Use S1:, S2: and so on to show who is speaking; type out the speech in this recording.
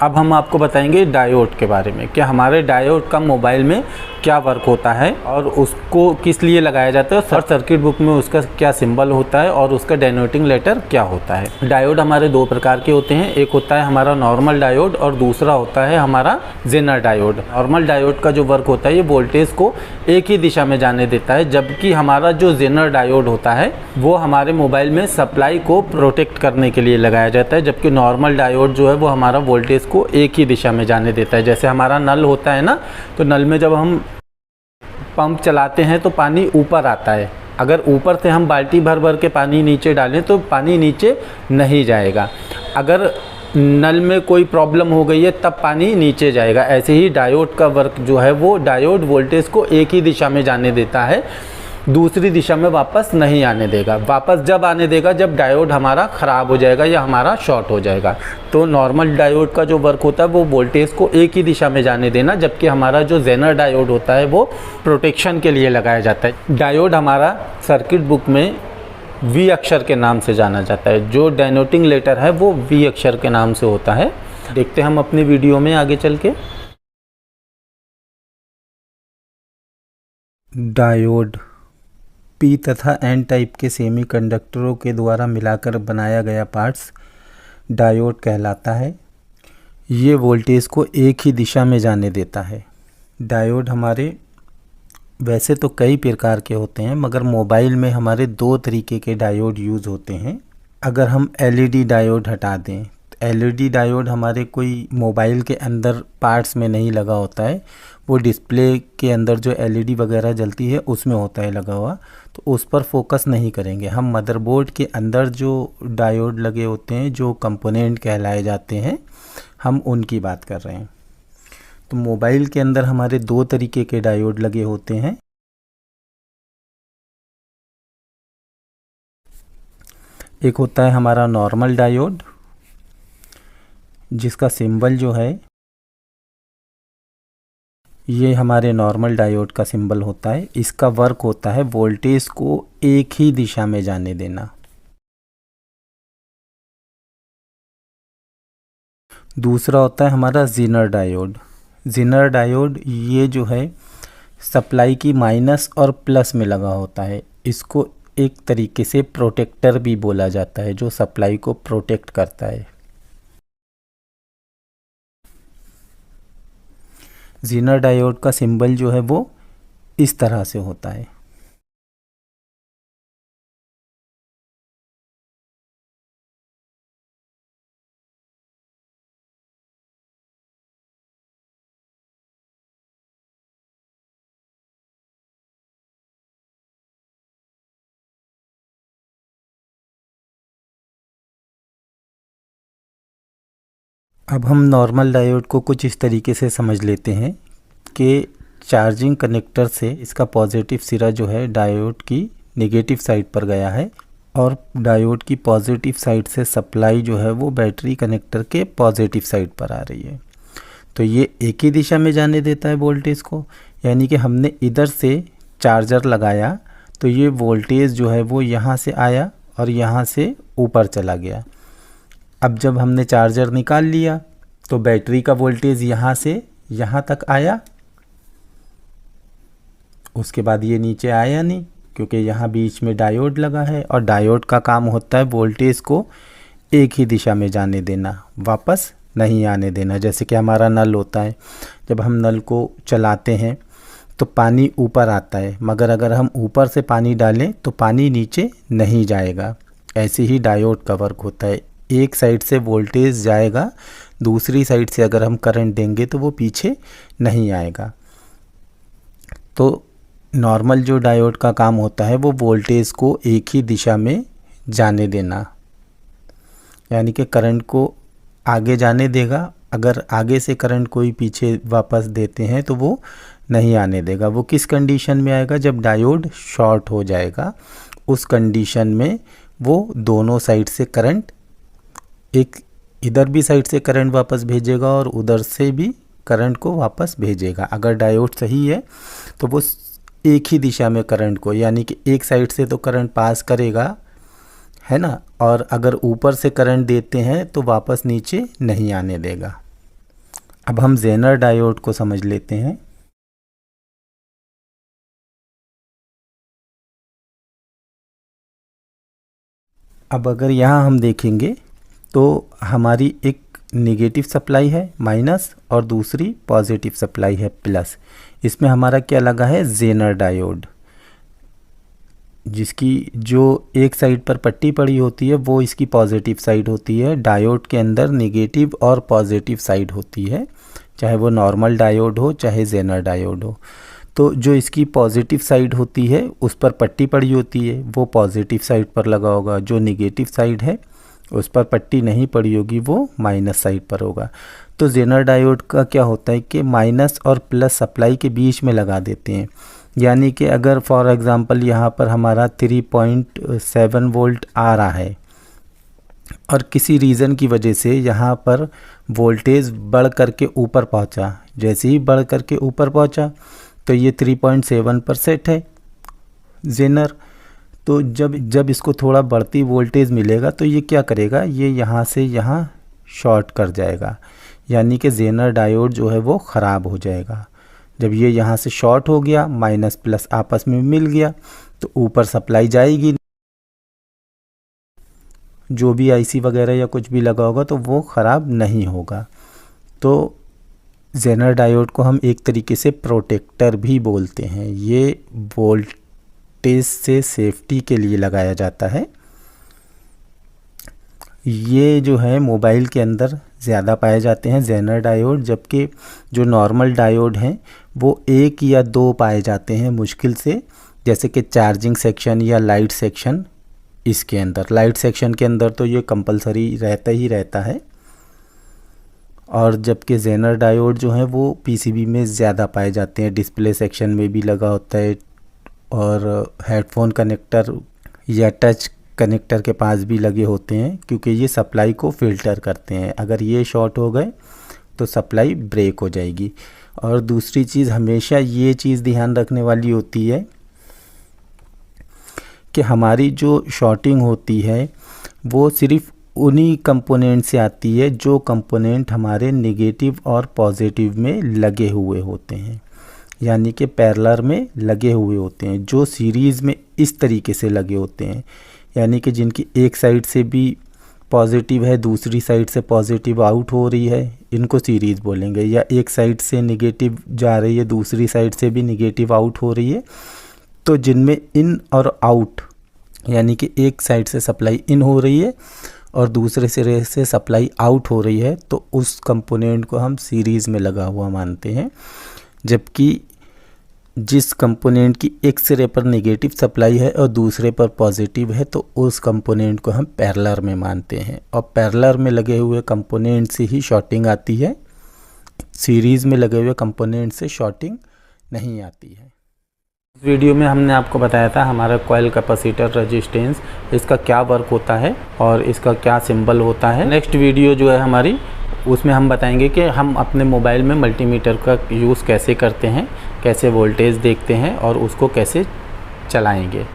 S1: अब हम आपको बताएंगे डायोड के बारे में कि हमारे डायोड का मोबाइल में क्या वर्क होता है और उसको किस लिए लगाया जाता है और सर्किट बुक में उसका क्या सिंबल होता है और उसका डेनोटिंग लेटर क्या होता है। डायोड हमारे दो प्रकार के होते हैं, एक होता है हमारा नॉर्मल डायोड और दूसरा होता है हमारा जेनर डायोड। नॉर्मल डायोड का जो वर्क होता है ये वोल्टेज को एक ही दिशा में जाने देता है, जबकि हमारा जो जेनर डायोड होता है वो हमारे मोबाइल में सप्लाई को प्रोटेक्ट करने के लिए लगाया जाता है, जबकि नॉर्मल डायोड जो है वो हमारा वोल्टेज को एक ही दिशा में जाने देता है। जैसे हमारा नल होता है ना, तो नल में जब हम पंप चलाते हैं तो पानी ऊपर आता है, अगर ऊपर से हम बाल्टी भर भर के पानी नीचे डालें तो पानी नीचे नहीं जाएगा, अगर नल में कोई प्रॉब्लम हो गई है तब पानी नीचे जाएगा। ऐसे ही डायोड का वर्क जो है वो डायोड वोल्टेज को एक ही दिशा में जाने देता है, दूसरी दिशा में वापस नहीं आने देगा। वापस जब आने देगा जब डायोड हमारा ख़राब हो जाएगा या हमारा शॉर्ट हो जाएगा। तो नॉर्मल डायोड का जो वर्क होता है वो वोल्टेज को एक ही दिशा में जाने देना, जबकि हमारा जो जेनर डायोड होता है वो प्रोटेक्शन के लिए लगाया जाता है। डायोड हमारा सर्किट बुक में वी अक्षर के नाम से जाना जाता है, जो डेनोटिंग लेटर है वो वी अक्षर के नाम से होता है। देखते हैं हम अपनी वीडियो में आगे चल के। डायोड पी तथा एन टाइप के सेमीकंडक्टरों के द्वारा मिलाकर बनाया गया पार्ट्स डायोड कहलाता है। ये वोल्टेज को एक ही दिशा में जाने देता है। डायोड हमारे वैसे तो कई प्रकार के होते हैं, मगर मोबाइल में हमारे दो तरीके के डायोड यूज़ होते हैं। अगर हम एलईडी डायोड हटा दें, एलईडी डायोड हमारे कोई मोबाइल के अंदर पार्ट्स में नहीं लगा होता है, वो डिस्प्ले के अंदर जो एलईडी वगैरह जलती है उसमें होता है लगा हुआ, तो उस पर फोकस नहीं करेंगे। हम मदरबोर्ड के अंदर जो डायोड लगे होते हैं, जो कंपोनेंट कहलाए जाते हैं, हम उनकी बात कर रहे हैं। तो मोबाइल के अंदर हमारे दो तरीके के डायोड लगे होते हैं। एक होता है हमारा नॉर्मल डायोड, जिसका सिंबल जो है ये हमारे नॉर्मल डायोड का सिंबल होता है। इसका वर्क होता है वोल्टेज को एक ही दिशा में जाने देना। दूसरा होता है हमारा जेनर डायोड। जेनर डायोड ये जो है सप्लाई की माइनस और प्लस में लगा होता है। इसको एक तरीके से प्रोटेक्टर भी बोला जाता है, जो सप्लाई को प्रोटेक्ट करता है। जेनर डायोड का सिंबल जो है वो इस तरह से होता है। अब हम नॉर्मल डायोड को कुछ इस तरीके से समझ लेते हैं कि चार्जिंग कनेक्टर से इसका पॉजिटिव सिरा जो है डायोड की नेगेटिव साइड पर गया है और डायोड की पॉजिटिव साइड से सप्लाई जो है वो बैटरी कनेक्टर के पॉजिटिव साइड पर आ रही है। तो ये एक ही दिशा में जाने देता है वोल्टेज को, यानी कि हमने इधर से चार्जर लगाया तो ये वोल्टेज जो है वो यहाँ से आया और यहाँ से ऊपर चला गया। अब जब हमने चार्जर निकाल लिया तो बैटरी का वोल्टेज यहाँ से यहाँ तक आया, उसके बाद ये नीचे आया नहीं, क्योंकि यहाँ बीच में डायोड लगा है और डायोड का काम होता है वोल्टेज को एक ही दिशा में जाने देना, वापस नहीं आने देना। जैसे कि हमारा नल होता है, जब हम नल को चलाते हैं तो पानी ऊपर आता है, मगर अगर हम ऊपर से पानी डालें तो पानी नीचे नहीं जाएगा। ऐसे ही डायोड का वर्क होता है, एक साइड से वोल्टेज जाएगा, दूसरी साइड से अगर हम करंट देंगे तो वो पीछे नहीं आएगा। तो नॉर्मल जो डायोड का काम होता है वो वोल्टेज को एक ही दिशा में जाने देना, यानी कि करंट को आगे जाने देगा। अगर आगे से करंट कोई पीछे वापस देते हैं तो वो नहीं आने देगा। वो किस कंडीशन में आएगा? जब डायोड शॉर्ट हो जाएगा, उस कंडीशन में वो दोनों साइड से करंट, एक इधर भी साइड से करंट वापस भेजेगा और उधर से भी करंट को वापस भेजेगा। अगर डायोड सही है तो वो एक ही दिशा में करंट को, यानी कि एक साइड से तो करंट पास करेगा, है ना, और अगर ऊपर से करंट देते हैं तो वापस नीचे नहीं आने देगा। अब हम ज़ेनर डायोड को समझ लेते हैं। अब अगर यहाँ हम देखेंगे तो हमारी एक नेगेटिव सप्लाई है माइनस और दूसरी पॉजिटिव सप्लाई है प्लस। इसमें हमारा क्या लगा है, ज़ेनर डायोड, जिसकी जो एक साइड पर पट्टी पड़ी होती है वो इसकी पॉजिटिव साइड होती है। डायोड के अंदर नेगेटिव और पॉजिटिव साइड होती है, चाहे वो नॉर्मल डायोड हो चाहे ज़ेनर डायोड हो। तो जो इसकी पॉजिटिव साइड होती है उस पर पट्टी पड़ी होती है, वो पॉजिटिव साइड पर लगा होगा। जो नेगेटिव साइड है उस पर पट्टी नहीं पड़ी होगी, वो माइनस साइड पर होगा। तो ज़ेनर डायोड का क्या होता है कि माइनस और प्लस सप्लाई के बीच में लगा देते हैं। यानी कि अगर फॉर एग्ज़ाम्पल यहाँ पर हमारा 3.7 वोल्ट आ रहा है और किसी रीज़न की वजह से यहाँ पर वोल्टेज बढ़ करके ऊपर पहुँचा, जैसे ही बढ़ करके ऊपर पहुँचा तो ये 3.7 पर सेट है ज़ेनर। तो जब इसको थोड़ा बढ़ती वोल्टेज मिलेगा तो ये क्या करेगा, ये यहाँ से यहाँ शॉर्ट कर जाएगा, यानी कि ज़ेनर डायोड जो है वो ख़राब हो जाएगा। जब ये यहाँ से शॉर्ट हो गया, माइनस प्लस आपस में मिल गया, तो ऊपर सप्लाई जाएगी, जो भी आईसी वगैरह या कुछ भी लगा होगा तो वो ख़राब नहीं होगा। तो ज़ेनर डायोड को हम एक तरीके से प्रोटेक्टर भी बोलते हैं। ये वोल्टेज से सेफ्टी के लिए लगाया जाता है। ये जो है मोबाइल के अंदर ज़्यादा पाए जाते हैं ज़ेनर डायोड, जबकि जो नॉर्मल डायोड हैं वो 1 या 2 पाए जाते हैं मुश्किल से, जैसे कि चार्जिंग सेक्शन या लाइट सेक्शन। इसके अंदर लाइट सेक्शन के अंदर तो ये कंपलसरी रहता ही रहता है, और जबकि ज़ेनर डायोड जो है वो पीसीबी में ज़्यादा पाए जाते हैं। डिस्प्ले सेक्शन में भी लगा होता है और हेडफोन कनेक्टर या टच कनेक्टर के पास भी लगे होते हैं, क्योंकि ये सप्लाई को फ़िल्टर करते हैं। अगर ये शॉर्ट हो गए तो सप्लाई ब्रेक हो जाएगी। और दूसरी चीज़, हमेशा ये चीज़ ध्यान रखने वाली होती है कि हमारी जो शॉर्टिंग होती है वो सिर्फ़ उन्हीं कंपोनेंट से आती है जो कंपोनेंट हमारे नेगेटिव और पॉजिटिव में लगे हुए होते हैं, यानी कि पैरेलल में लगे हुए होते हैं। जो सीरीज़ में इस तरीके से लगे होते हैं, यानी कि जिनकी एक साइड से भी पॉजिटिव है, दूसरी साइड से पॉजिटिव आउट हो रही है, इनको सीरीज़ बोलेंगे। या एक साइड से नेगेटिव जा रही है, दूसरी साइड से भी नेगेटिव आउट हो रही है, तो जिनमें इन और आउट, यानी कि एक साइड से सप्लाई इन हो रही है और दूसरे सिरे से सप्लाई आउट हो रही है, तो उस कंपोनेंट को हम सीरीज़ में लगा हुआ मानते हैं। जबकि जिस कंपोनेंट की एक सिरे पर नेगेटिव सप्लाई है और दूसरे पर पॉजिटिव है, तो उस कंपोनेंट को हम पैरेलल में मानते हैं। और पैरेलल में लगे हुए कंपोनेंट से ही शॉर्टिंग आती है, सीरीज़ में लगे हुए कंपोनेंट से शॉर्टिंग नहीं आती है। इस वीडियो में हमने आपको बताया था हमारा कॉइल कैपेसिटर रेजिस्टेंस, इसका क्या वर्क होता है और इसका क्या सिंबल होता है। नेक्स्ट वीडियो जो है हमारी, उसमें हम बताएंगे कि हम अपने मोबाइल में मल्टीमीटर का यूज़ कैसे करते हैं, कैसे वोल्टेज देखते हैं और उसको कैसे चलाएंगे।